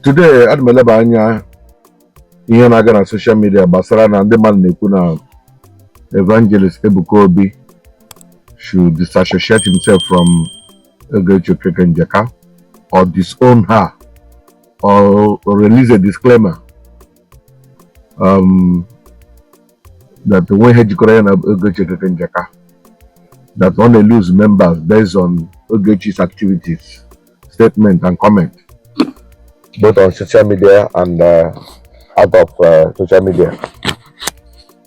Today, at Melabanya, here na social media, Basara and the man Nekuna Evangelist Ebuka should disassociate himself from Okechi Okeke Njaka or disown her or release a disclaimer that when Hejikorean Okechi Okeke Njaka that only lose members based on Okechi's activities, statement and comment, both on social media and out of social media.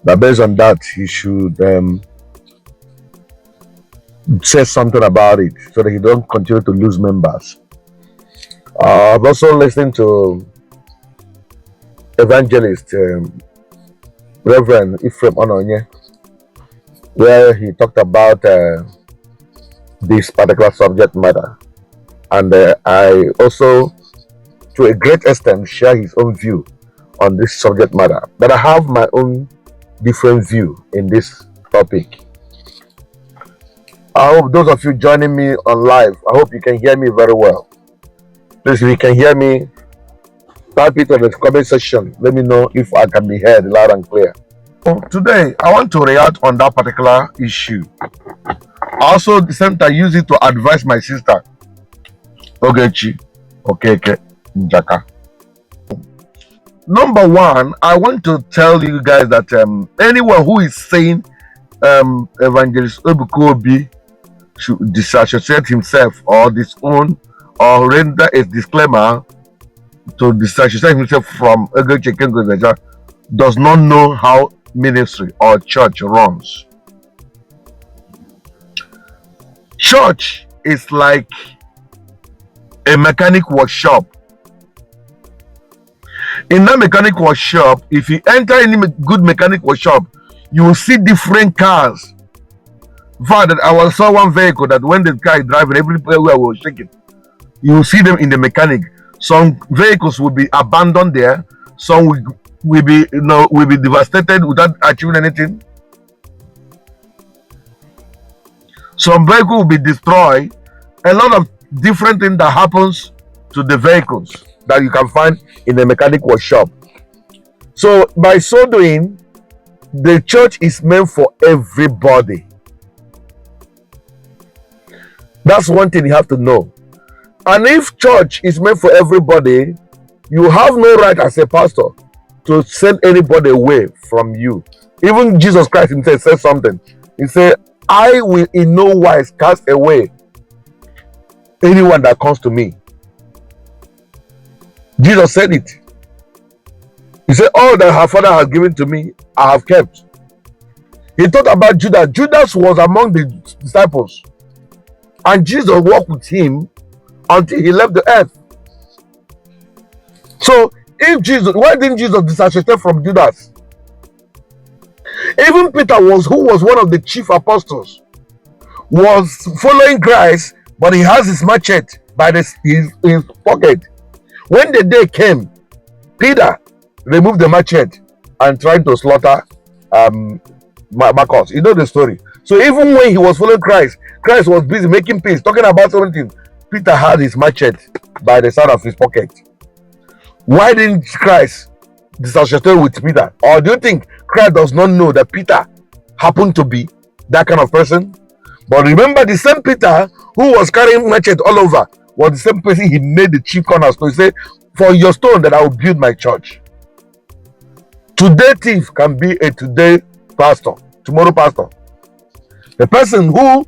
But based on that, he should say something about it so that he don't continue to lose members. I've also listened to Evangelist Reverend Ephraim Ononye, where he talked about this particular subject matter, and I also, to a great extent, share his own view on this subject matter. But I have my own different view in this topic. I hope those of you joining me on live, I hope you can hear me very well. Please, if you can hear me, type it in the comment section. Let me know if I can be heard loud and clear. So today, I want to react on that particular issue. Also, at the same time, use it to advise my sister, Okechi Okeke Njaka. Number one, I want to tell you guys that anyone who is saying Evangelist Ebuka should disassociate himself or disown or render a disclaimer to disassociate himself from Okechi Okeke Njaka does not know how ministry or church runs. Church is like a mechanic workshop. In that mechanic workshop, if you enter any good mechanic workshop, you will see different cars. In fact, I saw one vehicle that when the car is driving, everywhere was shaking. You will see them in the mechanic. Some vehicles will be abandoned there. Some will be devastated without achieving anything. Some vehicle will be destroyed. A lot of different things that happens to the vehicles that you can find in the mechanic workshop. So by so doing, the church is meant for everybody. That's one thing you have to know. And if church is meant for everybody, you have no right as a pastor to send anybody away from you. Even Jesus Christ himself said something. He said, I will in no wise cast away anyone that comes to me. Jesus said it. He said, all that her father has given to me, I have kept. He talked about Judas. Judas was among the disciples. And Jesus walked with him until he left the earth. So, why didn't Jesus disassociate from Judas? Even Peter who was one of the chief apostles, was following Christ, but he has his machete by his pocket. When the day came, Peter removed the machete and tried to slaughter Marcus. You know the story. So even when he was following Christ, Christ was busy making peace, talking about something. Peter had his machete by the side of his pocket. Why didn't Christ disassociate with Peter? Or do you think Christ does not know that Peter happened to be that kind of person? But remember, the same Peter who was carrying machete all over was the same person he made the chief cornerstone. He said, for your stone that I will build my church. Today thief can be a today pastor, tomorrow pastor. The person who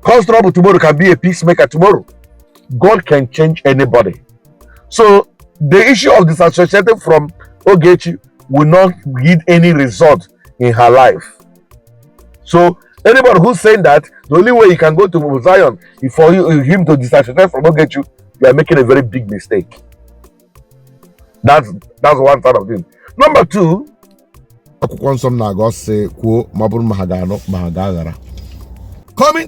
cause trouble tomorrow can be a peacemaker tomorrow. God can change anybody. So the issue of disassociating from Okechi will not give any result in her life. So anybody who's saying that the only way you can go to Zion is for him to disassociate from Okechi, you are making a very big mistake. That's one side of it. Number two, coming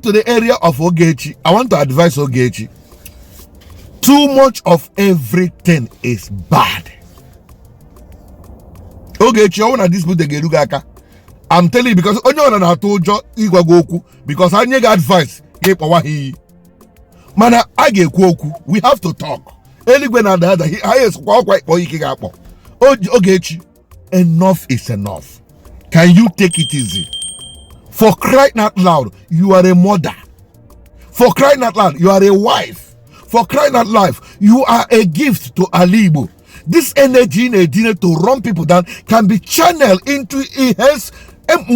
to the area of Okechi, I want to advise Okechi. Too much of everything is bad. Okechi, I want to dispute the Gerugaka. I'm telling you, because I told you because I need advice. Mana I get we have to talk. Anyway, now the other, highest quite Okechi, enough is enough. Can you take it easy? For crying out loud, you are a mother. For crying out loud, you are a wife. For crying out loud, you are a gift to Alibo. This energy in a dinner to run people down can be channeled into a health. I want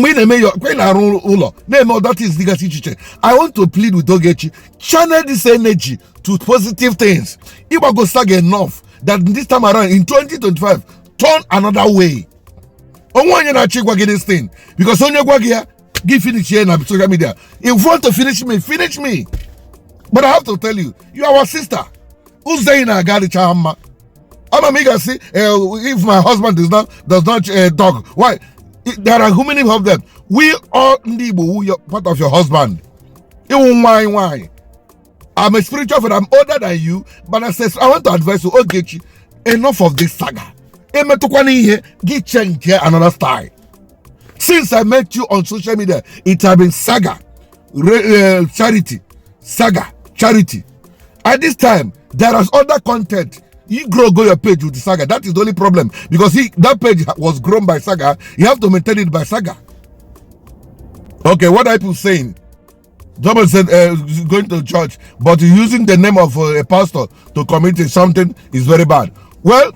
to plead with Okechi, channel this energy to positive things. If I go start enough that this time around in 2025, turn another way. I want you to check this thing because when you go here, give finish here on social media. If you want to finish me. But I have to tell you, you are our sister. Who's saying I got it? I'm a say if my husband does not talk, why? There are how many of them? We all need part of your husband. Why? I'm a spiritual friend. I'm older than you, but I want to advise you. Okechi, enough of this saga. Get change here another style. Since I met you on social media, it has been saga, charity, saga, charity. At this time, there is other content. You go your page with the saga. That is the only problem because that page was grown by saga. You have to maintain it by saga. Okay, what are people saying? Someone said going to church, but using the name of a pastor to commit something is very bad. Well,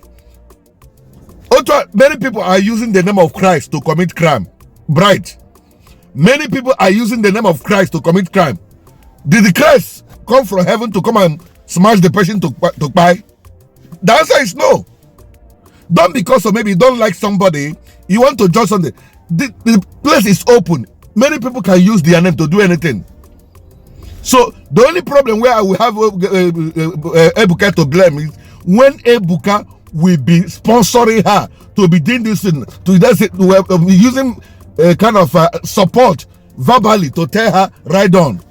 many people are using the name of Christ to commit crime. Bright. Many people are using the name of Christ to commit crime. Did the Christ come from heaven to come and smash the person to buy? The answer is no. Don't because of maybe you don't like somebody, you want to judge something. The place is open. Many people can use their name to do anything. So the only problem where I will have Ebuka to blame is when Ebuka will be sponsoring her to be doing this thing, to using kind of support verbally to tell her right on.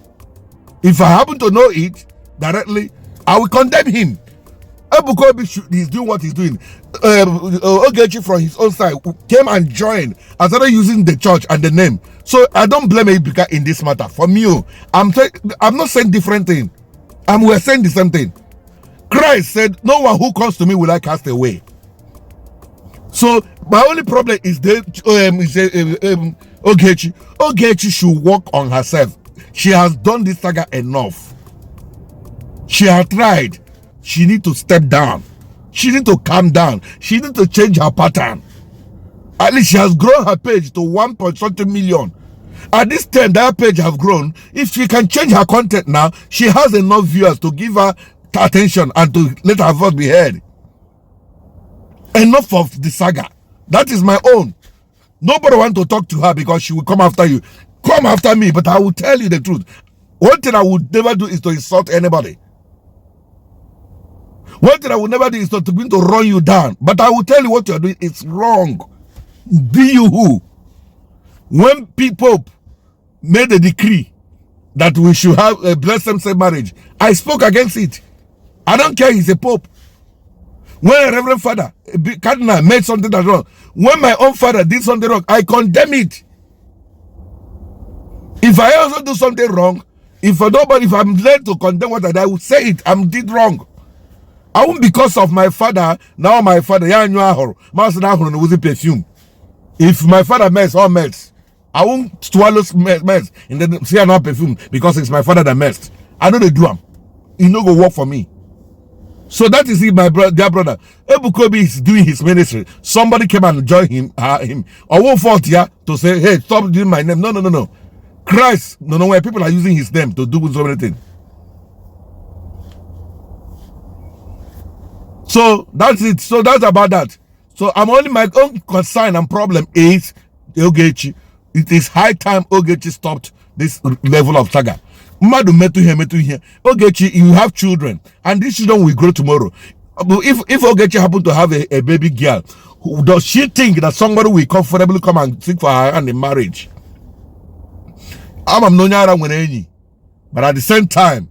If I happen to know it directly, I will condemn him. Ebuka is doing what he's doing. Okechi from his own side came and joined and started using the church and the name. So I don't blame Ebuka in this matter. For me, I'm not saying different thing. We're saying the same thing. Christ said, "No one who comes to me will I cast away." So my only problem is Okechi. Okechi should work on herself. She has done this saga enough. She has tried. She need to step down. She need to calm down. She need to change her pattern. At least she has grown her page to 1.something million. At this time that page have grown. If she can change her content now, she has enough viewers to give her attention and to let her voice be heard. Enough of the saga. That is my own. Nobody want to talk to her because she will come after you. Come after me, but I will tell you the truth. One thing I would never do is to insult anybody. One thing I would never do is to begin to run you down. But I will tell you what you are doing is wrong. Be you who? When people made a decree that we should have a blessed same-sex marriage, I spoke against it. I don't care he's a pope. When a reverend father, a cardinal, made something that's wrong, when my own father did something wrong, I condemn it. If I also do something wrong, if I'm led to condemn what I did, I will say it. I did wrong. I won't because of my father. Now my father, perfume. If my father mess or mess, I won't swallow mess and then say I'm not perfume because it's my father that messed. I know they do them. It no go work for me. So that is it, my dear brother. Ebuka is doing his ministry. Somebody came and joined him. I won't fault here to say, hey, stop doing my name. No. Christ, no, where people are using his name to do so many things. So that's it. So that's about that. So I'm only my own concern and problem is Okechi. It is high time Okechi stopped this level of saga. Okechi, you have children, and these children will grow tomorrow. If Okechi happen to have a baby girl, does she think that somebody will comfortably come and seek for her hand in marriage? But at the same time,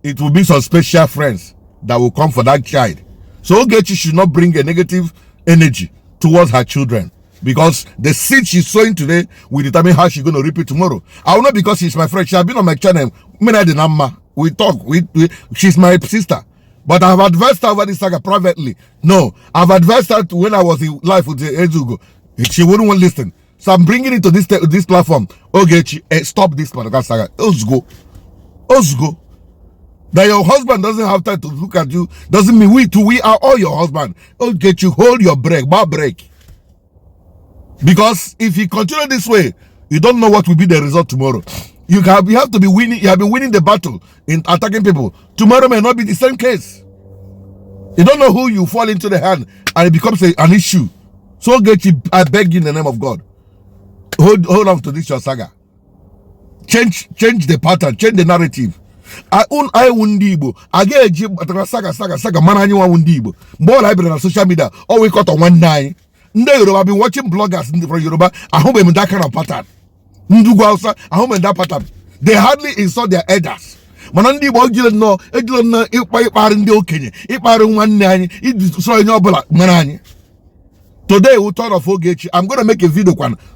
it will be some special friends that will come for that child. So Okechi should not bring a negative energy towards her children, because the seed she's sowing today will determine how she's going to reap it tomorrow. I will not because she's my friend. She has been on my channel. We talk. She's my sister. But I've advised her over this saga privately. No, I've advised her to when I was in live with Ezugo. She wouldn't want to listen. So I'm bringing it to this platform. Okechi, stop this Madagascar saga. Ozgo. That your husband doesn't have time to look at you doesn't mean we are all your husband. Okechi, hold your break, break. Because if you continue this way, you don't know what will be the result tomorrow. You have to be winning. You have been winning the battle in attacking people. Tomorrow may not be the same case. You don't know who you fall into the hand and it becomes an issue. So I beg you in the name of God. Hold on to this your saga. Change the pattern, change the narrative. I wundi Igbo. I get a saga man anyone wundi Igbo. More library on social media. All we cut on one night. I've been watching bloggers from Yoruba. I hope I'm in that kind of pattern. I hope in that pattern. They hardly insult their elders. Manandi Bogil no, Edlon, Iparin Okenye, Iparin one nine, it's so noble Manani. Today we thought of Okechi. I'm gonna make a video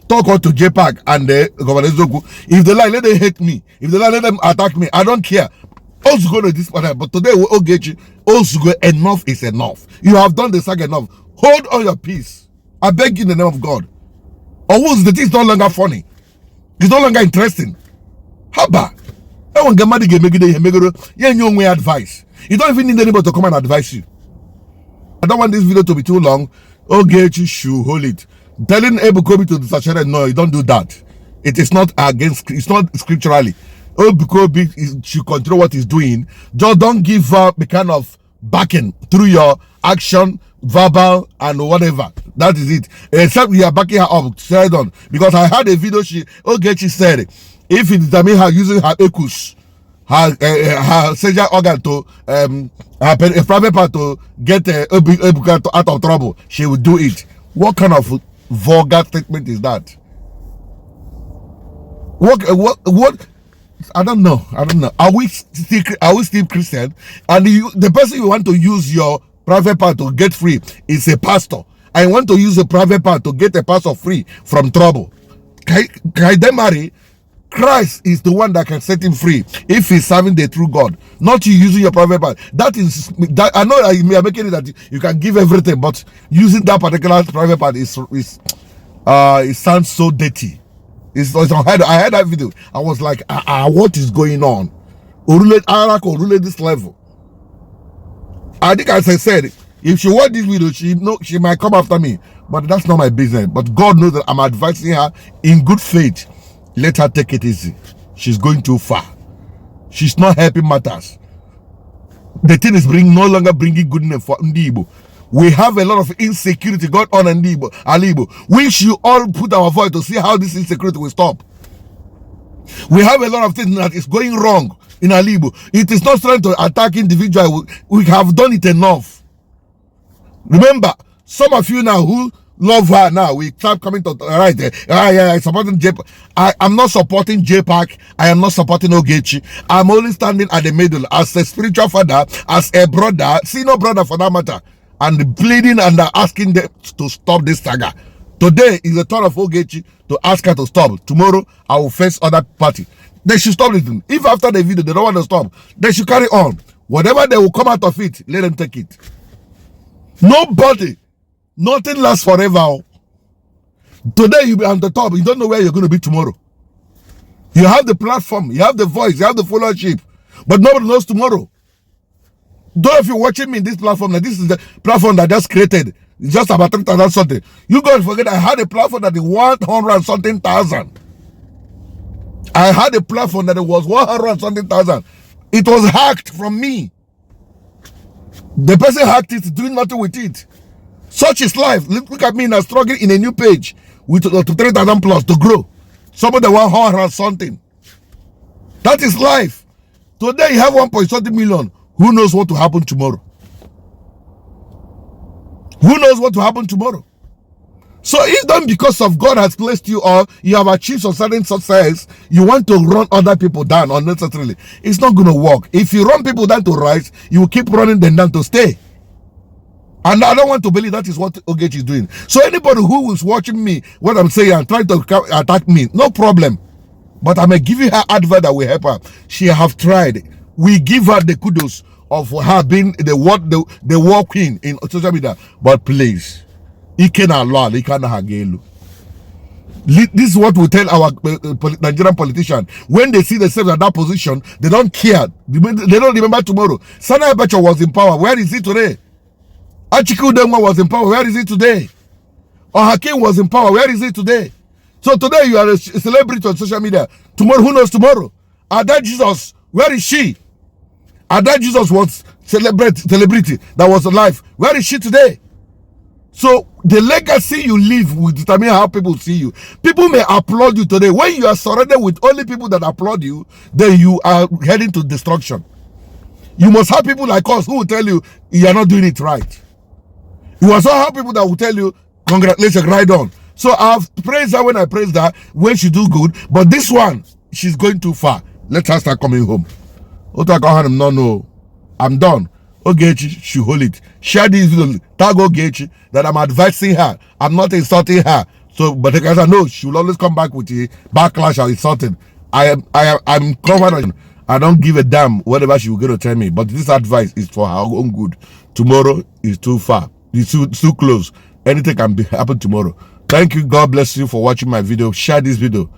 talk out to JPAC and Governor Zogu. If they like, let them hate me. If they like, let them attack me. I don't care. Also go to this one, but today we Okechi. Also go, enough is enough. You have done the saga enough. Hold on your peace. I beg you in the name of God. Or the thing is no longer funny. It's no longer interesting. Haba. I want to get make advice. You don't even need anybody to come and advise you. I don't want this video to be too long. Okechi should hold it. Telling Ebuka to disassociate, no, you don't do that. It is not against, it's not scripturally. Ebuka should control what he's doing. Just don't give up the kind of backing through your action, verbal, and whatever. That is it. Except you are backing her up, said on. Because I had a video Okechi said, if it determine her using her ecus, her sexual organ to her private part to get Ebuka out of trouble, she will do it. What kind of vulgar statement is that? What? I don't know. Are we still Christian? And the person you want to use your private part to get free is a pastor. I want to use a private part to get a pastor free from trouble. Can they marry? Christ is the one that can set him free if he's serving the true God, not you using your private part. That I know that you are making it that you can give everything, but using that particular private part it sounds so dirty. It's on. I heard that video. I was like, what is going on? Orule this level. I think, as I said, if she watch this video, she might come after me, but that's not my business. But God knows that I'm advising her in good faith. Let her take it easy. She's going too far. She's not helping matters. The thing is no longer bringing goodness for Ndibo. We have a lot of insecurity going on in Alibo. We should all put our voice to see how this insecurity will stop. We have a lot of things that is going wrong in Alibo. It is not trying to attack individuals. We have done it enough. Remember, some of you now who love her now, we start coming to right there. I'm supporting JPAC. I'm not supporting JPAC. I am not supporting Okechi. I'm only standing at the middle as a spiritual father, as a brother, senior brother for that matter, and pleading and asking them to stop this saga. Today is the turn of Okechi to ask her to stop. Tomorrow, I will face other party. They should stop it. If after the video they don't want to stop, they should carry on. Whatever they will come out of it, let them take it. Nobody, nothing lasts forever. Today you be on the top. You don't know where you're going to be tomorrow. You have the platform, you have the voice, you have the followership, but nobody knows tomorrow. Though if you're watching me in this platform, like this is the platform that I just created. It's just about 3,000 something. You guys forget I had a platform that is 100 and something thousand. I had a platform that it was 100 and something thousand. It was hacked from me. The person hacked it, doing nothing with it. Such is life. Look at me now, struggling in a new page with to 3,000 plus to grow. Somebody 100 and something. That is life. Today you have 1.something million. Who knows what will happen tomorrow? Who knows what will happen tomorrow? So if not because of God has placed you or you have achieved some certain success, you want to run other people down unnecessarily, it's not going to work. If you run people down to rise, you will keep running them down to stay. And I don't want to believe that is what Okechi is doing. So anybody who is watching me, what I'm saying, and trying to attack me, no problem. But I'm giving her advice that will help her. She have tried. We give her the kudos. of her being the war queen in social media. But please, this is what we tell our Nigerian politicians. When they see themselves at that position, they don't care. They don't remember tomorrow. Sani Abacha was in power. Where is he today? Achiku Denwa was in power. Where is he today? Hakim was in power. Where is he today? So today you are a celebrity on social media. Tomorrow, who knows tomorrow? Ada Jesus, where is she? Ada Jesus was celebrity that was alive. Where is she today? So the legacy you leave will determine how people see you. People may applaud you today. When you are surrounded with only people that applaud you, then you are heading to destruction. You must have people like us who will tell you you are not doing it right. You must also have people that will tell you, congratulations, right on. So I've praised her when I praised her, when she do good. But this one, she's going too far. Let her start coming home. No, I'm done. Okechi should hold it. Share this video. Tag Okechi that I'm advising her. I'm not insulting her. So, but the guys I know she will always come back with a backlash or insulting. I'm covered. I don't give a damn whatever she will going to tell me. But this advice is for her own good. Tomorrow is too far. It's too close. Anything can happen tomorrow. Thank you. God bless you for watching my video. Share this video.